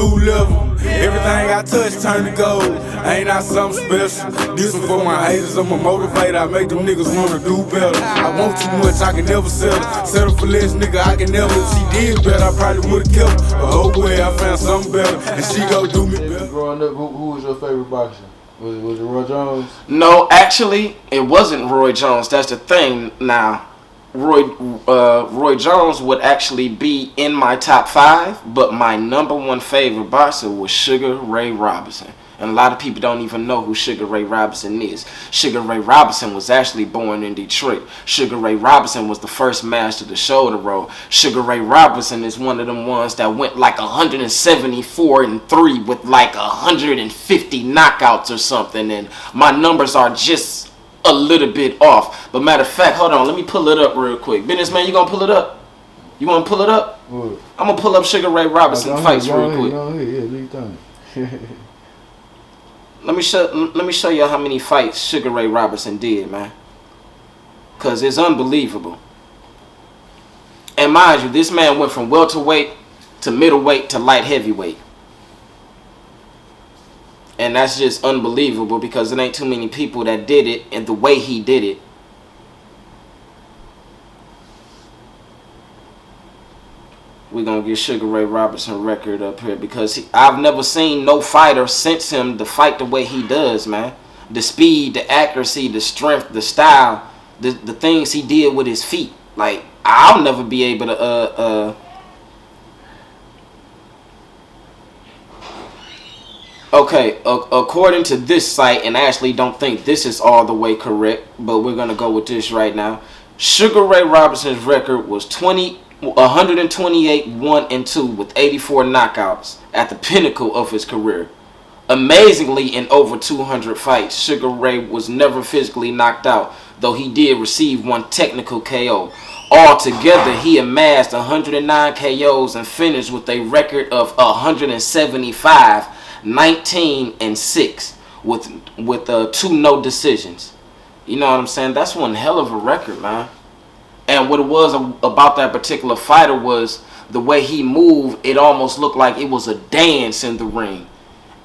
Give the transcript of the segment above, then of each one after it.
new level. Everything I touch turn to gold. Ain't I something special? This one for my haters, I'm a motivator. I make them niggas wanna do better. I want too much, I can never settle. Settle for less, nigga, I can never. If she did better, I probably would've kept her. But oh boy, I found something better, and she gon' do me better. Growing up, who was your favorite boxer? Was it Roy Jones? No, actually, it wasn't Roy Jones. That's the thing. Now, Roy Jones would actually be in my top 5, but my #1 favorite boxer was Sugar Ray Robinson. And a lot of people don't even know who Sugar Ray Robinson is. Sugar Ray Robinson was actually born in Detroit. Sugar Ray Robinson was the first master to shoulder roll. Sugar Ray Robinson is one of them ones that went like 174-3 with like 150 knockouts or something. And my numbers are just a little bit off. But matter of fact, hold on, let me pull it up real quick. Businessman, you gonna pull it up? You wanna pull it up? What? I'm gonna pull up Sugar Ray Robinson fights real quick. Go ahead, yeah, do your thing. Let me show you how many fights Sugar Ray Robinson did, man. Cause it's unbelievable. And mind you, this man went from welterweight to middleweight to light heavyweight. And that's just unbelievable because there ain't too many people that did it and the way he did it. We're going to get Sugar Ray Robinson record up here because I've never seen no fighter since him to fight the way he does, man. The speed, the accuracy, the strength, the style, the things he did with his feet. Like, I'll never be able to... Okay, according to this site, and I actually don't think this is all the way correct, but we're going to go with this right now. Sugar Ray Robinson's record was 128-1-2 with 84 knockouts at the pinnacle of his career. Amazingly, in over 200 fights, Sugar Ray was never physically knocked out, though he did receive one technical KO. Altogether, he amassed 109 KOs and finished with a record of 175, 19-6 with 2 no decisions. You know what I'm saying? That's one hell of a record, man. And what it was about that particular fighter was the way he moved. It almost looked like it was a dance in the ring.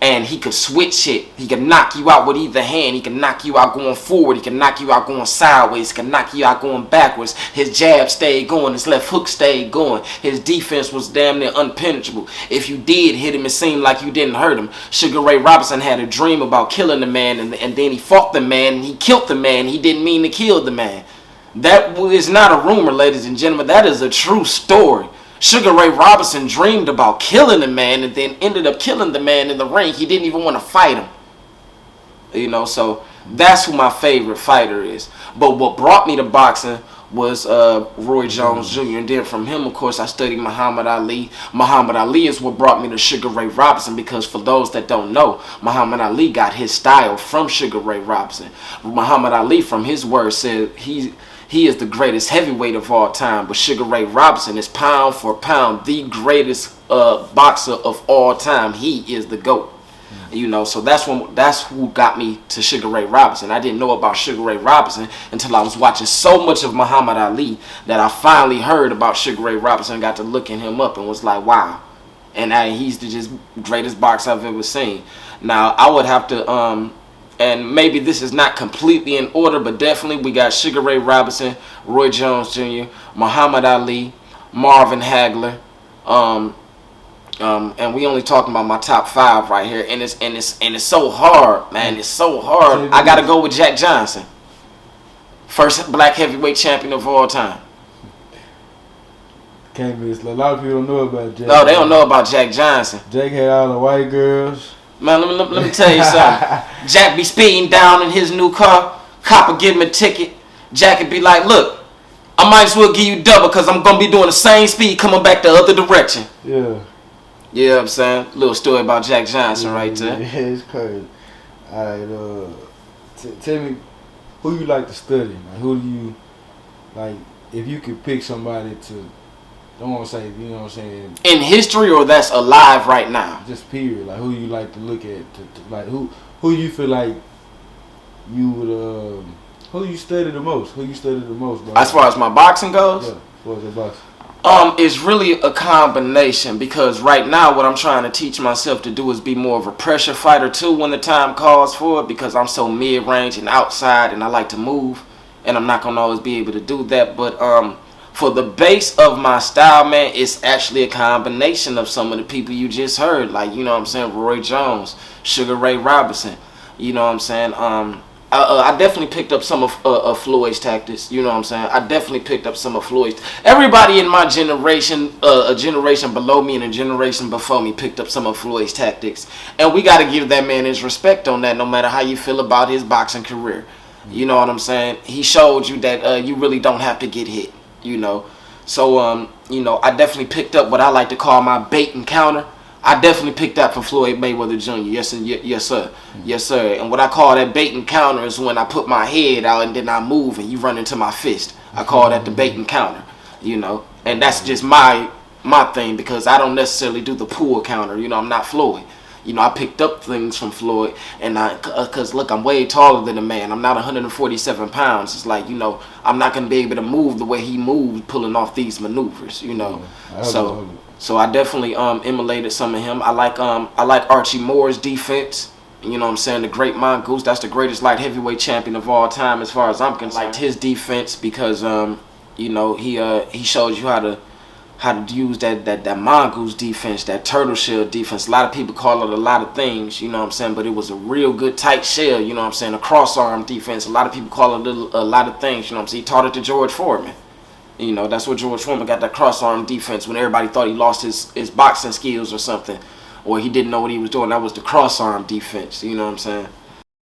And he could switch it. He could knock you out with either hand. He could knock you out going forward. He could knock you out going sideways. He could knock you out going backwards. His jab stayed going. His left hook stayed going. His defense was damn near unpenetrable. If you did hit him, it seemed like you didn't hurt him. Sugar Ray Robinson had a dream about killing the man, and then he fought the man, and he killed the man. He didn't mean to kill the man. That is not a rumor, ladies and gentlemen. That is a true story. Sugar Ray Robinson dreamed about killing the man and then ended up killing the man in the ring. He didn't even want to fight him. You know, so that's who my favorite fighter is. But what brought me to boxing was Roy Jones Jr. And then from him, of course, I studied Muhammad Ali. Muhammad Ali is what brought me to Sugar Ray Robinson because for those that don't know, Muhammad Ali got his style from Sugar Ray Robinson. Muhammad Ali, from his words, said he is the greatest heavyweight of all time, but Sugar Ray Robinson is pound for pound the greatest boxer of all time. He is the GOAT. You know, so that's who got me to Sugar Ray Robinson. I didn't know about Sugar Ray Robinson until I was watching so much of Muhammad Ali that I finally heard about Sugar Ray Robinson and got to looking him up and was like, wow. And he's the just greatest boxer I've ever seen. Now, I would have to... and maybe this is not completely in order, but definitely we got Sugar Ray Robinson, Roy Jones Jr., Muhammad Ali, Marvin Hagler, and we only talking about my top 5 right here, and it's so hard, man. It's so hard. I gotta go with Jack Johnson, first black heavyweight champion of all time. Can't miss. A lot of people don't know about Jack. No, they don't know about Jack Johnson. Jack had all the white girls. Man, let me tell you something. Jack be speeding down in his new car. Cop would give him a ticket. Jack would be like, look, I might as well give you double because I'm going to be doing the same speed coming back the other direction. Yeah. You know what I'm saying? Little story about Jack Johnson right there. Yeah, it's crazy. All right, tell me, who you like to study, man? Who do you, like, if you could pick somebody to, don't want to say, you know what I'm saying? In history or that's alive right now? Just period. Like, who you like to look at? Like, who you feel like you would, who you study the most? Who you study the most, bro? As far as my boxing goes? Yeah, as far as the boxing. It's really a combination because right now what I'm trying to teach myself to do is be more of a pressure fighter too when the time calls for it, because I'm so mid-range and outside and I like to move, and I'm not gonna always be able to do that. But for the base of my style, man, it's actually a combination of some of the people you just heard, like, you know what I'm saying, Roy Jones, Sugar Ray Robinson, you know what I'm saying. I definitely picked up some of Floyd's tactics. You know what I'm saying? I definitely picked up some of Floyd's. Everybody in my generation, a generation below me and a generation before me, picked up some of Floyd's tactics. And we got to give that man his respect on that, no matter how you feel about his boxing career. You know what I'm saying? He showed you that you really don't have to get hit, you know. So, you know, I definitely picked up what I like to call my bait and counter. I definitely picked that from Floyd Mayweather Jr. Yes, and yes, sir. Yes, sir. And what I call that bait and counter is when I put my head out and then I move and you run into my fist. I call that the bait and counter, you know. And that's just my thing, because I don't necessarily do the pull counter. You know, I'm not Floyd. You know, I picked up things from Floyd, and because look, I'm way taller than the man. I'm not 147 pounds. It's like, you know, I'm not gonna be able to move the way he moved, pulling off these maneuvers. You know, So I definitely emulated some of him. I like Archie Moore's defense. You know what I'm saying? The great Mongoose. That's the greatest light heavyweight champion of all time, as far as I'm concerned. I liked his defense because you know, he shows you how to use that Mongoose defense, that turtle shell defense. A lot of people call it a lot of things, you know what I'm saying, but it was a real good tight shell, you know what I'm saying, a cross arm defense. A lot of people call it a lot of things, you know what I'm saying. He taught it to George Foreman. You know, that's where George Foreman got that cross-arm defense when everybody thought he lost his boxing skills or something, or he didn't know what he was doing. That was the cross-arm defense, you know what I'm saying?